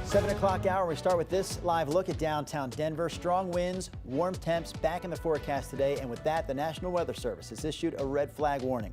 7 o'clock hour, we start with this live look at downtown Denver. Strong winds, warm temps back in the forecast today. And with that, the National Weather Service has issued a red flag warning.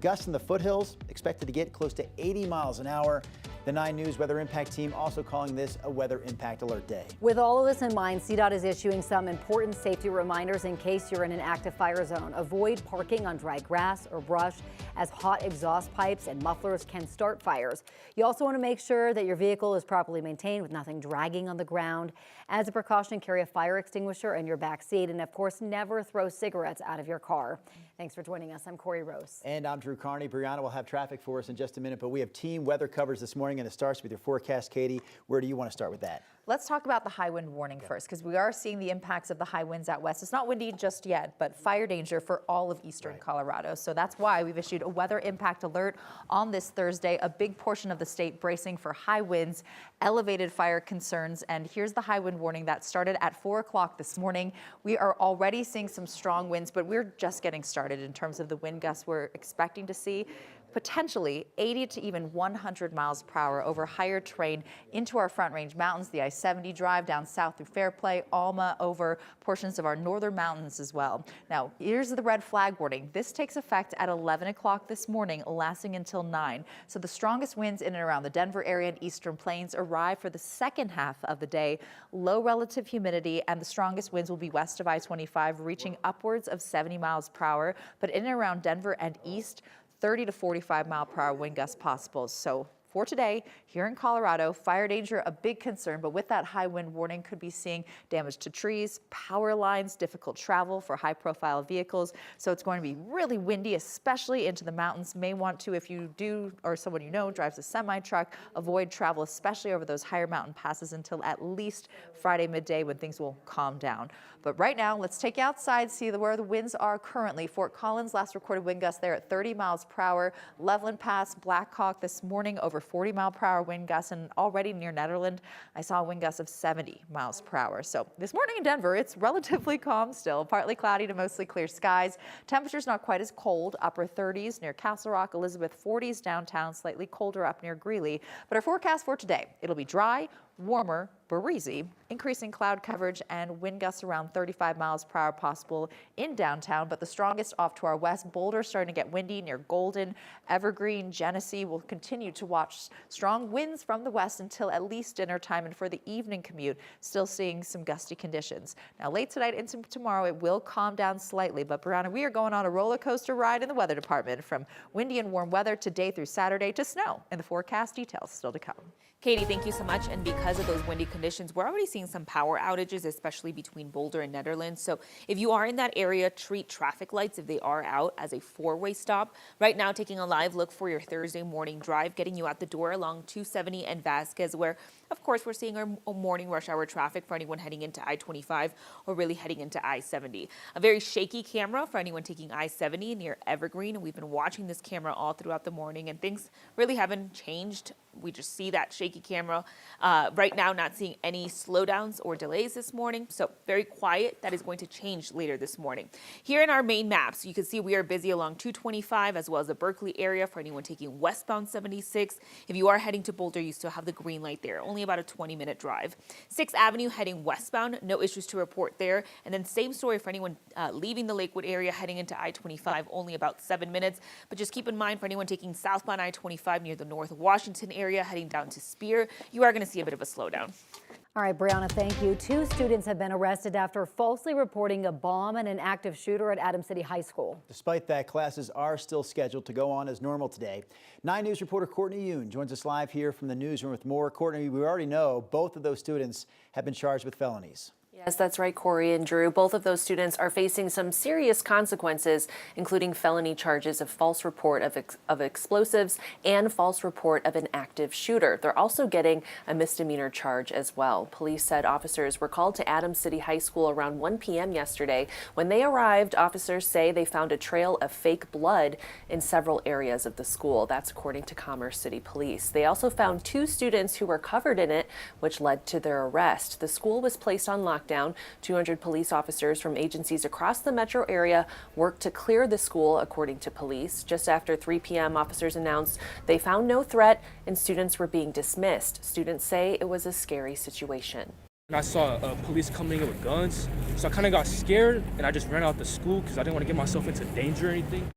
Gusts in the foothills expected to get close to 80 miles an hour. The 9 News Weather Impact Team also calling this a Weather Impact Alert Day. With all of this in mind, CDOT is issuing some important safety reminders in case you're in an active fire zone. Avoid parking on dry grass or brush, as hot exhaust pipes and mufflers can start fires. You also want to make sure that your vehicle is properly maintained with nothing dragging on the ground. As a precaution, carry a fire extinguisher in your back seat, and of course, never throw cigarettes out of your car. Thanks for joining us. I'm Corey Rose. And I'm Drew Carney. Brianna will have traffic for us in just a minute, but we have team weather coverage this morning, and it starts with your forecast. Katie, where do you want to start with that? Let's talk about the high wind warning first, because we are seeing the impacts of the high winds out west. It's not windy just yet, but fire danger for all of eastern Colorado. So that's why we've issued a weather impact alert on this Thursday. A big portion of the state bracing for high winds, elevated fire concerns. And here's the high wind warning that started at 4 o'clock this morning. We are already seeing some strong winds, but we're just getting started in terms of the wind gusts we're expecting to see. Potentially 80 to even 100 miles per hour over higher terrain into our Front Range Mountains, the I-70 drive down south through Fairplay, Alma, over portions of our northern mountains as well. Now, here's the red flag warning. This takes effect at 11 o'clock this morning, lasting until 9. So the strongest winds in and around the Denver area and eastern plains arrive for the second half of the day. Low relative humidity, and the strongest winds will be west of I-25, reaching upwards of 70 miles per hour. But in and around Denver and east, 30 to 45 mile per hour wind gusts possible. So for today, here in Colorado, fire danger a big concern, but with that high wind warning, could be seeing damage to trees, power lines, difficult travel for high profile vehicles. So it's going to be really windy, especially into the mountains. May want to, if you do, or someone you know drives a semi truck, avoid travel, especially over those higher mountain passes until at least Friday midday, when things will calm down. But right now, let's take you outside, see where the winds are currently. Fort Collins, last recorded wind gusts there at 30 miles per hour. Loveland Pass, Black Hawk this morning over 40 mile per hour wind gusts, and already near Netherland, I saw a wind gust of 70 miles per hour. So this morning in Denver, it's relatively calm still, partly cloudy to mostly clear skies. Temperatures not quite as cold, upper 30s near Castle Rock, Elizabeth 40s downtown, slightly colder up near Greeley. But our forecast for today, it'll be dry, warmer, breezy, increasing cloud coverage, and wind gusts around 35 miles per hour possible in downtown, but the strongest off to our west. Boulder starting to get windy near Golden, Evergreen, Genesee. Will continue to watch strong winds from the west until at least dinner time, and for the evening commute, still seeing some gusty conditions. Now late tonight into tomorrow, it will calm down slightly, but Brianna, we are going on a roller coaster ride in the weather department, from windy and warm weather today through Saturday to snow in the forecast. Details still to come. Katie, thank you so much. And because of those windy conditions, we're already seeing some power outages, especially between Boulder and Netherlands. So if you are in that area, treat traffic lights if they are out as a four-way stop. Right now, taking a live look for your Thursday morning drive, getting you out the door along 270 and Vasquez, where, of course, we're seeing our morning rush hour traffic for anyone heading into I-25 or really heading into I-70. A very shaky camera for anyone taking I-70 near Evergreen. And we've been watching this camera all throughout the morning, and things really haven't changed. We just see that shaky camera. Right now, not seeing any slowdowns or delays this morning. So very quiet. That is going to change later this morning. Here in our main maps, you can see we are busy along 225 as well as the Berkeley area for anyone taking westbound 76. If you are heading to Boulder, you still have the green light there. Only about a 20-minute drive. 6th Avenue heading westbound. No issues to report there. And then same story for anyone leaving the Lakewood area heading into I-25. Only about 7 minutes. But just keep in mind for anyone taking southbound I-25 near the North Washington area heading down to Spear, you are going to see a bit of a slowdown. All right, Brianna, thank you. 2 students have been arrested after falsely reporting a bomb and an active shooter at Adams City High School. Despite that, classes are still scheduled to go on as normal today. 9 News reporter Courtney Yoon joins us live here from the newsroom with more. Courtney, we already know both of those students have been charged with felonies. Yes, that's right, Corey and Drew. Both of those students are facing some serious consequences, including felony charges of false report of explosives and false report of an active shooter. They're also getting a misdemeanor charge as well. Police said officers were called to Adams City High School around 1 p.m. yesterday. When they arrived, officers say they found a trail of fake blood in several areas of the school. That's according to Commerce City Police. They also found 2 students who were covered in it, which led to their arrest. The school was placed on lockdown lockdown. 200 police officers from agencies across the metro area worked to clear the school, according to police. Just after 3 p.m., officers announced they found no threat and students were being dismissed. Students say it was a scary situation. And I saw police coming in with guns, so I kind of got scared and I just ran out the school because I didn't want to get myself into danger or anything.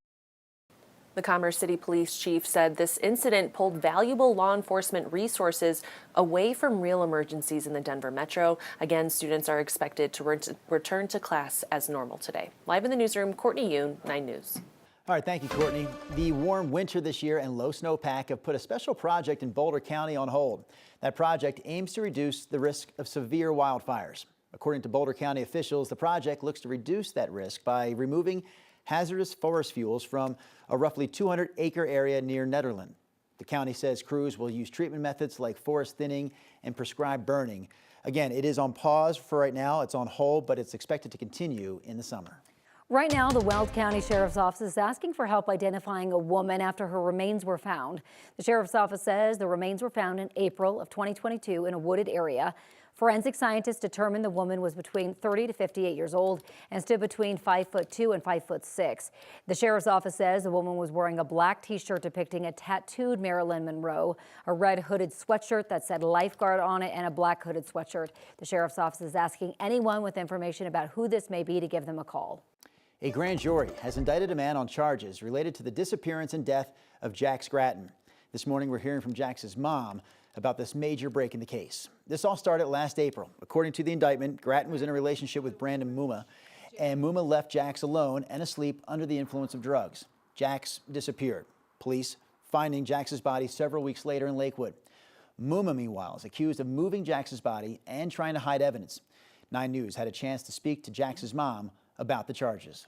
The Commerce City Police Chief said this incident pulled valuable law enforcement resources away from real emergencies in the Denver metro. Again, students are expected to return to class as normal today. Live in the newsroom, Courtney Yoon, 9 News. All right, thank you, Courtney. The warm winter this year and low snowpack have put a special project in Boulder County on hold. That project aims to reduce the risk of severe wildfires. According to Boulder County officials, the project looks to reduce that risk by removing hazardous forest fuels from a roughly 200-acre area near Nederland. The county says crews will use treatment methods like forest thinning and prescribed burning. Again, it is on pause for right now. It's on hold, but it's expected to continue in the summer. Right now, the Weld County Sheriff's Office is asking for help identifying a woman after her remains were found. The Sheriff's Office says the remains were found in April of 2022 in a wooded area. Forensic scientists determined the woman was between 30 to 58 years old and stood between 5'2" and 5'6". The Sheriff's Office says the woman was wearing a black T-shirt depicting a tattooed Marilyn Monroe, a red hooded sweatshirt that said lifeguard on it, and a black hooded sweatshirt. The Sheriff's Office is asking anyone with information about who this may be to give them a call. A grand jury has indicted a man on charges related to the disappearance and death of Jack Gratton. This morning, we're hearing from Jack's mom about this major break in the case. This all started last April. According to the indictment, Gratton was in a relationship with Brandon Muma, and Muma left Jax alone and asleep under the influence of drugs. Jax disappeared. Police finding Jax's body several weeks later in Lakewood. Muma, meanwhile, is accused of moving Jax's body and trying to hide evidence. 9 News had a chance to speak to Jax's mom about the charges.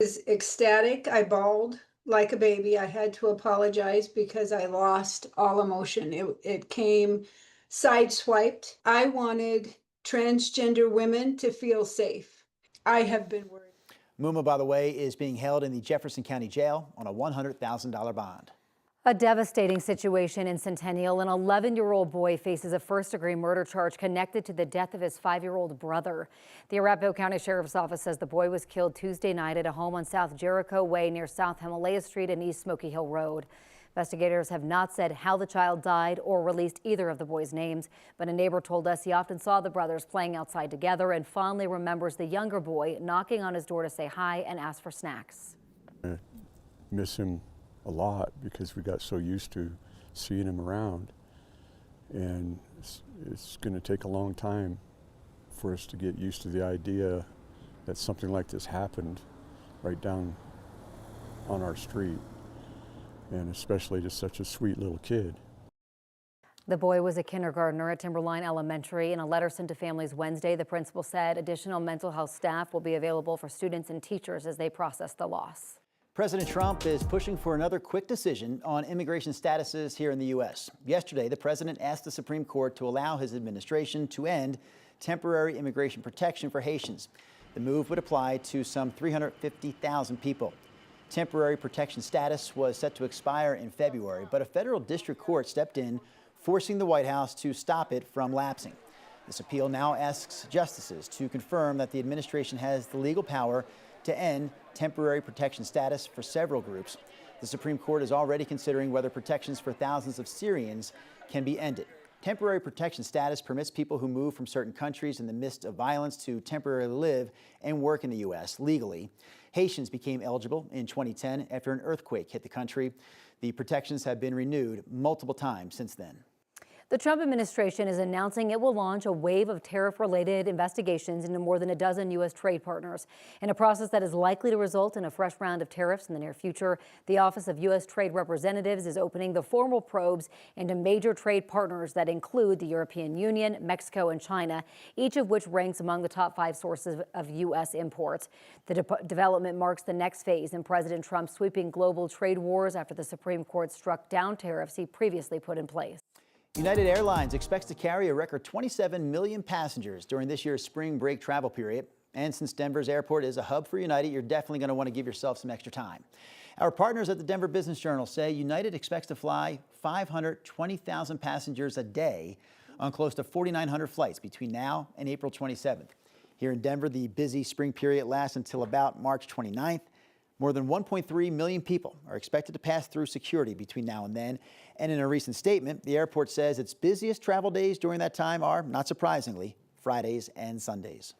I was ecstatic. I bawled like a baby. I had to apologize because I lost all emotion. It came sideswiped. I wanted transgender women to feel safe. I have been worried. Muma, by the way, is being held in the Jefferson County Jail on a $100,000 bond. A devastating situation in Centennial. An 11-year-old boy faces a first-degree murder charge connected to the death of his 5-year-old brother. The Arapahoe County Sheriff's Office says the boy was killed Tuesday night at a home on South Jericho Way near South Himalaya Street and East Smoky Hill Road. Investigators have not said how the child died or released either of the boys' names, but a neighbor told us he often saw the brothers playing outside together and fondly remembers the younger boy knocking on his door to say hi and ask for snacks. I miss him a lot because we got so used to seeing him around, and it's going to take a long time for us to get used to the idea that something like this happened right down on our street, and especially to such a sweet little kid. The boy was a kindergartner at Timberline Elementary. In a letter sent to families Wednesday, the principal said additional mental health staff will be available for students and teachers as they process the loss. President Trump is pushing for another quick decision on immigration statuses here in the U.S. Yesterday, the president asked the Supreme Court to allow his administration to end temporary immigration protection for Haitians. The move would apply to some 350,000 people. Temporary protection status was set to expire in February, but a federal district court stepped in, forcing the White House to stop it from lapsing. This appeal now asks justices to confirm that the administration has the legal power to end temporary protection status for several groups. The Supreme Court is already considering whether protections for thousands of Syrians can be ended. Temporary protection status permits people who move from certain countries in the midst of violence to temporarily live and work in the U.S. legally. Haitians became eligible in 2010 after an earthquake hit the country. The protections have been renewed multiple times since then. The Trump administration is announcing it will launch a wave of tariff-related investigations into more than a dozen U.S. trade partners. In a process that is likely to result in a fresh round of tariffs in the near future, the Office of U.S. Trade Representatives is opening the formal probes into major trade partners that include the European Union, Mexico, and China, each of which ranks among the top 5 sources of U.S. imports. The development marks the next phase in President Trump's sweeping global trade wars after the Supreme Court struck down tariffs he previously put in place. United Airlines expects to carry a record 27 million passengers during this year's spring break travel period. And since Denver's airport is a hub for United, you're definitely going to want to give yourself some extra time. Our partners at the Denver Business Journal say United expects to fly 520,000 passengers a day on close to 4,900 flights between now and April 27th. Here in Denver, the busy spring period lasts until about March 29th. More than 1.3 million people are expected to pass through security between now and then. And in a recent statement, the airport says its busiest travel days during that time are, not surprisingly, Fridays and Sundays.